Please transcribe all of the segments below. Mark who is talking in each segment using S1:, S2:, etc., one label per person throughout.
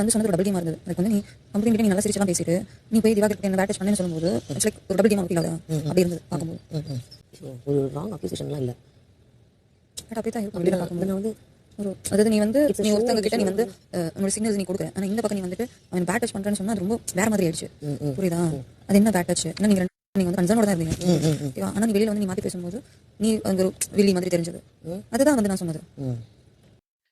S1: வந்து சொன்னது ஒரு டபுள் கேமா இருந்தது. அதுக்கு வந்து நீ கம்பெனி கிட்ட நீ நல்லா சிரிச்செல்லாம் பேசிட்டு, நீ போய் திவாகர் கிட்ட என்ன பேட் டச் பண்ணேன்னு சொல்லும்போது, இட்ஸ் லைக் ஒரு டபுள் கேமா ஃபீல் ஆகுதா? அப்படி இருந்தது பார்க்கும்போது.
S2: ஒரு ராங் அக்யூசேஷன்லாம் இல்லை.
S1: பட் அப்படியே தான் இருக்கும் வெளியில பார்க்கும்போது. நான் வந்து ஒரு அதாவது நீ வந்து நீ ஒருத்தவங்க கிட்ட நீ வந்து உன்னோட சிக்னல்ஸ் நீ கொடுக்குற. ஆனா இந்த பக்கம் நீ வந்துட்டு அவன் பேட் டச் பண்றேன்னு சொன்னா அது ரொம்ப வேற மாதிரி ஆயிடுச்சு. புரியுதா? அது என்ன பேட் டச்? ஏன்னா நீங்க வந்து கன்சர்னோட தான் இருந்தீங்க. ஓகேவா? ஆனா நீ வெளியில வந்து நீ மாத்தி பேசும்போது நீ அந்த ஒரு வில்லி மாதிரி தெரிஞ்சது. அதுதான் வந்து நான் சொன்னது.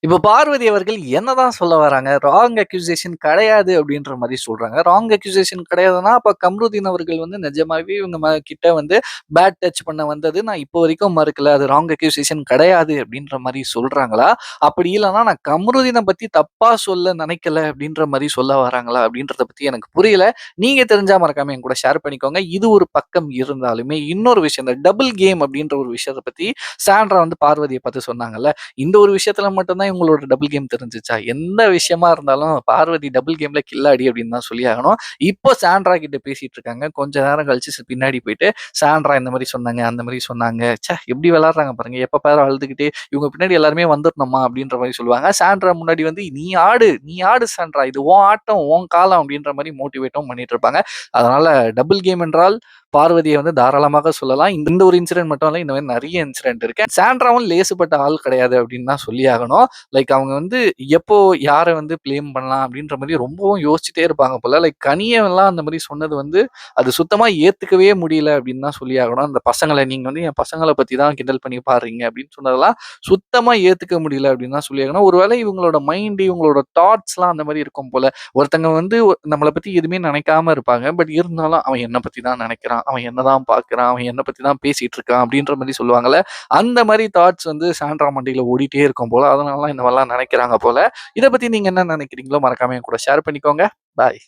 S3: இப்போ பார்வதி அவர்கள் என்னதான் சொல்ல வராங்க? ராங் அக்யூசேஷன் கிடையாது அப்படின்ற மாரி சொல்றாங்க. ராங் அக்யூசேஷன் கிடையாதுன்னா, அப்ப கம்ருதீன் அவர்கள் வந்து நிஜமாவே இவங்க கிட்ட வந்து பேட் டச் பண்ண வந்தது நான் இப்போ வரைக்கும் மறுக்கல. அது ராங் அக்யூசேஷன் கிடையாது அப்படின்ற மாரி சொல்றாங்களா? அப்படி இல்லன்னா நான் கம்ருதீன பத்தி தப்பா சொல்ல நினைக்கல அப்படின்ற மாரி சொல்ல வராங்களா? அப்படின்றத பத்தி எனக்கு புரியல. நீங்க தெரிஞ்சா மறக்காம என் கூட ஷேர் பண்ணிக்கோங்க. இது ஒரு பக்கம் இருந்தாலுமே, இன்னொரு விஷயம் இந்த டபுள் கேம் அப்படின்ற ஒரு விஷயத்த பத்தி சாண்ட்ரா வந்து பார்வதிய பார்த்து சொன்னாங்கல்ல. இந்த ஒரு விஷயத்துல மட்டும் தான் இவங்களோட டபுள் கேம் தெரிஞ்சுச்சா? எந்த விஷயமா இருந்தாலும் பார்வதி டபுள் கேம்ல கில்லாடி அப்படின்னு தான் சொல்லி ஆகணும். இப்போ சாண்ட்ரா கிட்ட பேசிட்டு இருக்காங்க. கொஞ்ச நேரம் கழிச்சு பின்னாடி போயிட்டு சாண்ட்ரா இந்த மாரி சொன்னாங்க, அந்த மாரி சொன்னாங்க. ச்சே! எப்படி விளையாடுறாங்க பாருங்க. எப்ப பாரு அழுதுகிட்டே இவங்க பின்னாடி எல்லாருமே வந்துரணுமா அப்படின்ற மாரி சொல்லுவாங்க. சாண்ட்ரா முன்னாடி வந்து நீ ஆடு, நீ ஆடு சாண்ட்ரா. இது உன் ஆட்டம், உன் காலம் அப்படின்ற மாரி மோட்டிவேட்டும் பண்ணிட்டு இருப்பாங்க. அதனால டபுள் கேம் என்றால் பார்வதியை வந்து தாராளமாக சொல்லலாம். இந்த ஒரு இன்சிடென்ட் மட்டும் இல்ல, இந்த மாதிரி நிறைய இன்சிடென்ட் இருக்கு. சாண்ட்ராவும் லேசுப்பட்ட ஆள் கிடையாது அப்படின்னு தான் சொல்லி ஆகணும். லைக் அவங்க வந்து எப்போ யாரை வந்து பிளேம் பண்ணலாம் அப்படின்ற மாதிரி ரொம்பவும் யோசிச்சுட்டே இருப்பாங்க போல. லைக் கனியெல்லாம் அந்த மாதிரி சொன்னது வந்து அது சுத்தமா ஏத்துக்கவே முடியல அப்படின்னு தான் சொல்லி ஆகணும். அந்த பசங்களை நீங்க வந்து என் பசங்களை பத்தி தான் கிண்டல் பண்ணி பாருங்க அப்படின்னு சொன்னதெல்லாம் சுத்தமா ஏத்துக்க முடியல அப்படின்னு தான் சொல்லி ஆகணும். ஒருவேளை இவங்களோட மைண்ட் இவங்களோட தாட்ஸ்லாம் அந்த மாதிரி இருக்கும் போல. ஒருத்தங்க வந்து நம்மளை பத்தி எதுவுமே நினைக்காம இருப்பாங்க. பட் இருந்தாலும் அவன் என்னை பத்தி தான் நினைக்கிறான், அவன் என்னதான் பார்க்குறான், அவன் என்னை பத்தி தான் பேசிட்டு இருக்கான் அப்படின்ற மாதிரி சொல்லுவாங்கல்ல. அந்த மாதிரி தாட்ஸ் வந்து சாண்ட்ரா மண்டையில ஓடிட்டே இருக்கும் போல. அதனால இந்த மாதிரிலாம் நினைக்கிறாங்க போல. இதை பத்தி நீங்க என்ன நினைக்கிறீங்களோ மறக்காம என் கூட ஷேர் பண்ணிக்கோங்க. பாய்.